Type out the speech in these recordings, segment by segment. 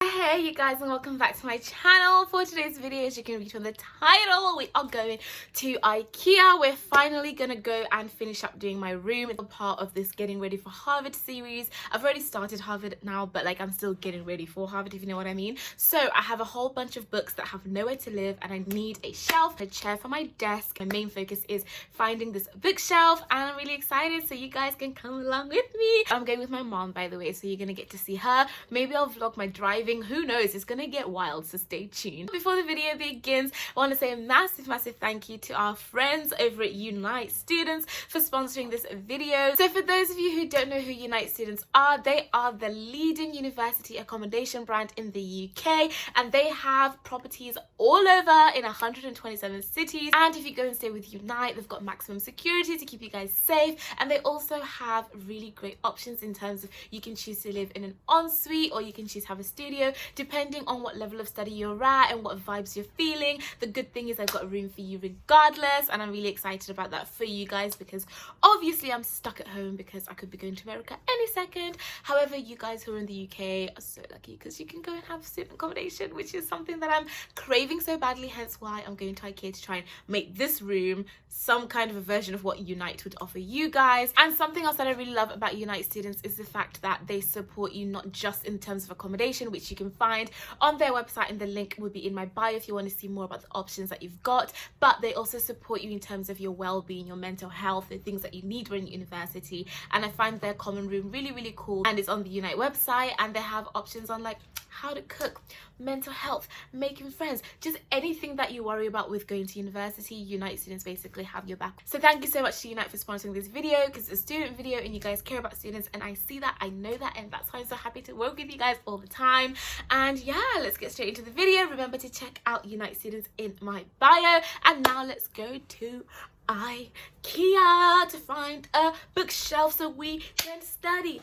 Hey you guys, and welcome back to my channel. For today's video, as you can read from the title, we are going to IKEA. We're finally gonna go and finish up doing my room. It's a part of this getting ready for Harvard series. I've already started Harvard now, but like I'm still getting ready for Harvard, if you know what I mean. So I have a whole bunch of books that have nowhere to live, and I need a shelf, a chair for my desk. My main focus is finding this bookshelf, and I'm really excited, so you guys can come along with me. I'm going with my mom, by the way, so you're gonna get to see her. Maybe I'll vlog my driving. Who knows? It's gonna get wild, so stay tuned. Before the video begins, I want to say a massive thank you to our friends over at Unite Students for sponsoring this video. So for those of you who don't know who Unite Students are, they are the leading university accommodation brand in the UK, and they have properties all over in 127 cities. And if you go and stay with Unite, they've got maximum security to keep you guys safe, and they also have really great options in terms of you can choose to live in an ensuite, or you can choose to have a studio, depending on what level of study you're at and what vibes you're feeling. The good thing is I've got a room for you regardless, and I'm really excited about that for you guys, because obviously I'm stuck at home because I could be going to America any second. However, you guys who are in the UK are so lucky because you can go and have student accommodation, which is something that I'm craving so badly, hence why I'm going to IKEA to try and make this room some kind of a version of what Unite would offer you guys. And something else that I really love about Unite Students is the fact that they support you not just in terms of accommodation, which you can find on their website, and the link will be in my bio if you want to see more about the options that you've got, but they also support you in terms of your well-being, your mental health, the things that you need when you're in university. And I find their common room really cool, and it's on the Unite website, and they have options on like how to cook, mental health, making friends, just anything that you worry about with going to university. Unite Students basically have your back. So thank you so much to Unite for sponsoring this video, because it's a student video and you guys care about students, and I see that, I know that, and that's why I'm so happy to work with you guys all the time. And yeah, let's get straight into the video. Remember to check out Unite Students in my bio, and now let's go to IKEA to find a bookshelf so we can study.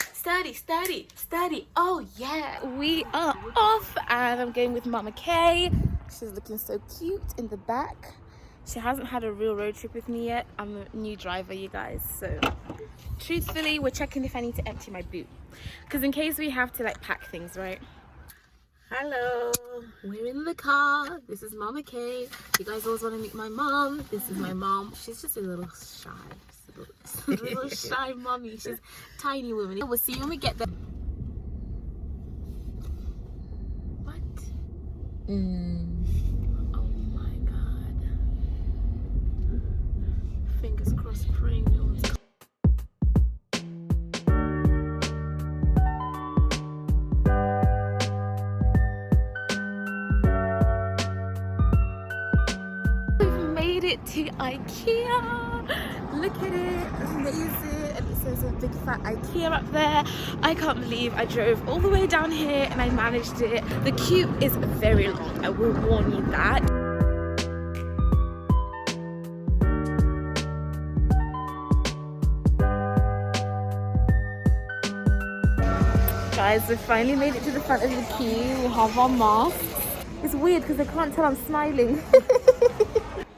Oh yeah, we are off, and I'm going with Mama Kay. She's looking so cute in the back. She hasn't had a real road trip with me yet. I'm a new driver, you guys, so truthfully we're checking if I need to empty my boot, because in case we have to like pack things, right? Hello, we're in the car. This is Mama Kay. You guys always want to meet my mom. This is my mom. She's just a little shy. Just a little shy mommy. She's a tiny woman. We'll see you when we get there. What? Oh my god. Fingers crossed, praying no one's coming. To IKEA. Look at it, amazing. And it says a big fat IKEA up there. I can't believe I drove all the way down here and I managed it. The queue is very long, I will warn you that. Guys, we finally made it to the front of the queue. We have our masks. It's weird because I can't tell I'm smiling.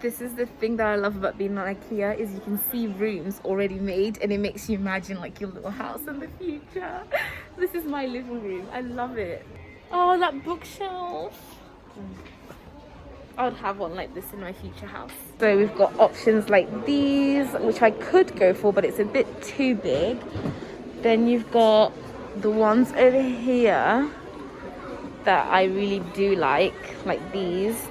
This is the thing that I love about being on IKEA, is you can see rooms already made, and it makes you imagine like your little house in the future. This is my living room. I love it. Oh, that bookshelf. I would have one like this in my future house. So we've got options like these, which I could go for, but it's a bit too big. Then you've got the ones over here that I really do like these.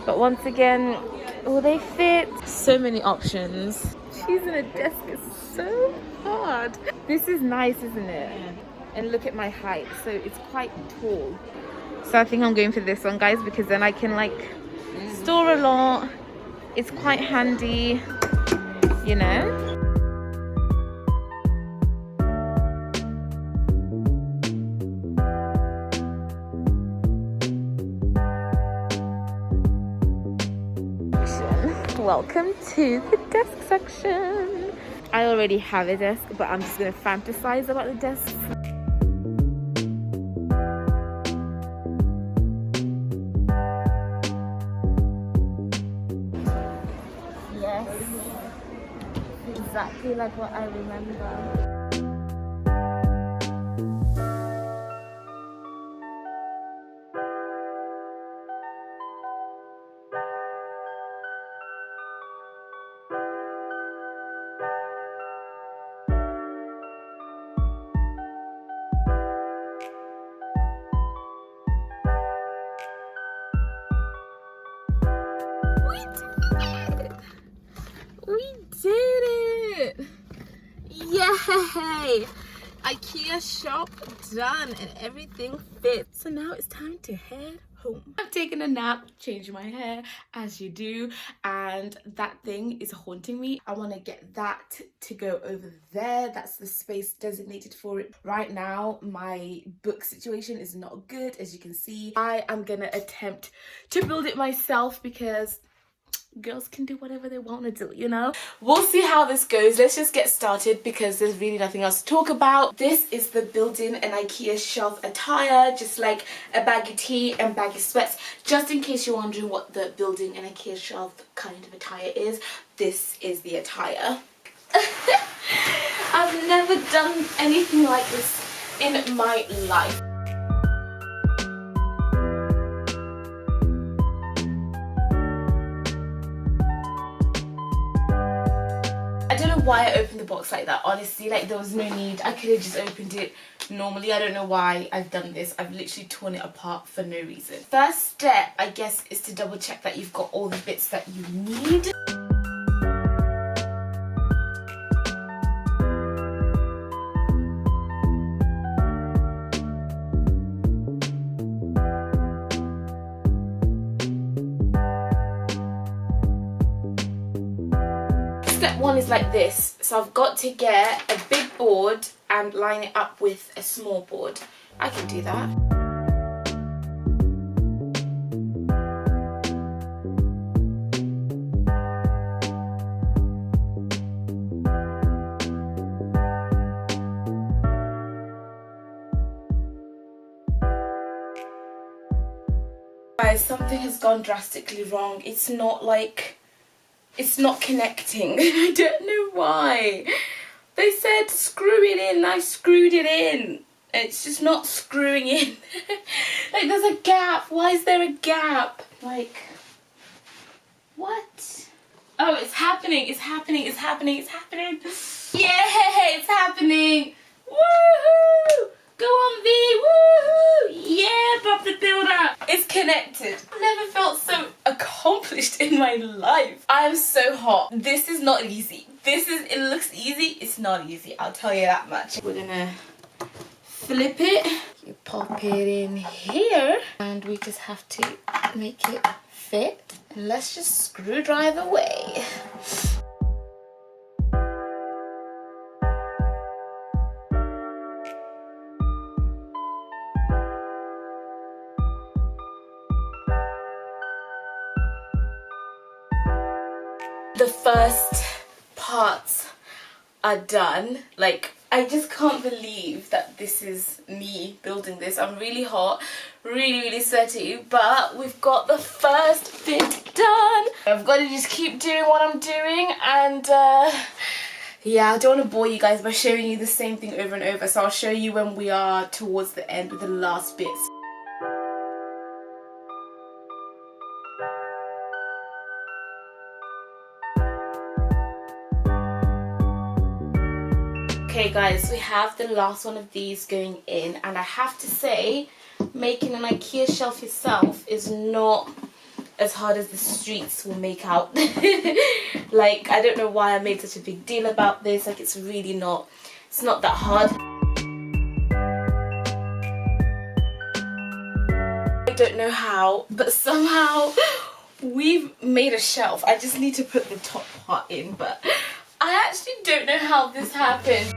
But once again, will they fit? So many options. Choosing a desk is so hard. This is nice, isn't it? And look at my height, so it's quite tall. So I think I'm going for this one, guys, because then I can like store a lot. It's quite handy, you know? Welcome to the desk section. I already have a desk, but I'm just going to fantasize about the desk. Yes, exactly like what I remember. Yay! IKEA shop done and everything fits. So now it's time to head home. I've taken a nap, changed my hair as you do, and that thing is haunting me. I want to get that to go over there. That's the space designated for it. Right now my book situation is not good, as you can see. I am gonna attempt to build it myself because girls can do whatever they want to do, you know. We'll see how this goes. Let's just get started because there's really nothing else to talk about. This is the built-in and IKEA shelf attire, just like a baggy tee and baggy sweats. Just in case you're wondering what the built-in and IKEA shelf kind of attire is, this is the attire. I've never done anything like this in my life. I don't know why I opened the box like that, honestly. Like, there was no need. I could have just opened it normally. I don't know why I've done this. I've literally torn it apart for no reason. First step, I guess, is to double check that you've got all the bits that you need. Step one is like this. So I've got to get a big board and line it up with a small board. I can do that. Guys, something has gone drastically wrong. It's not like... it's not connecting. I don't know why. They said screw it in. I screwed it in. It's just not screwing in. Like, there's a gap. Why is there a gap? Like, what? Oh, it's happening. It's happening. It's happening. It's happening. Yeah, it's happening. Woohoo! Go on, V. Woohoo! Yeah, Bob the Builder. It's connected. I've never felt so accomplished in my life. I am so hot. This is not easy. It looks easy. It's not easy. I'll tell you that much. We're gonna flip it. You pop it in here. And we just have to make it fit. And let's just screwdriver away. The first parts are done. Like, I just can't believe that this is me building this. I'm really hot, really sweaty, but we've got the first bit done. I've got to just keep doing what I'm doing, and yeah, I don't want to bore you guys by showing you the same thing over and over, so I'll show you when we are towards the end with the last bits. Okay guys, we have the last one of these going in, and I have to say, making an IKEA shelf yourself is not as hard as the streets will make out. Like, I don't know why I made such a big deal about this. Like, it's really not, it's not that hard. I don't know how, but somehow we've made a shelf. I just need to put the top part in, but I actually don't know how this happened.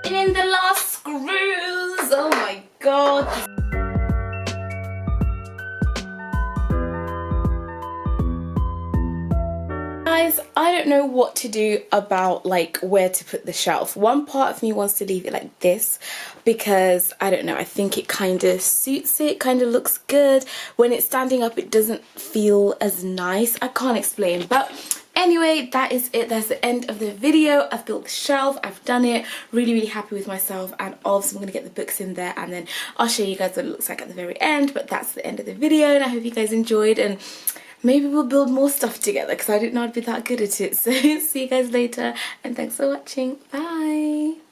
And in the last screws, oh my god. Guys, I don't know what to do about like where to put the shelf. One part of me wants to leave it like this because I don't know, I think it kind of suits it, kind of looks good. When it's standing up it doesn't feel as nice. I can't explain, but anyway, that is it. That's the end of the video. I've built the shelf, I've done it, really happy with myself, and obviously I'm gonna get the books in there and then I'll show you guys what it looks like at the very end. But that's the end of the video, and I hope you guys enjoyed, and maybe we'll build more stuff together because I didn't know I'd be that good at it. So see you guys later, and thanks for watching. Bye.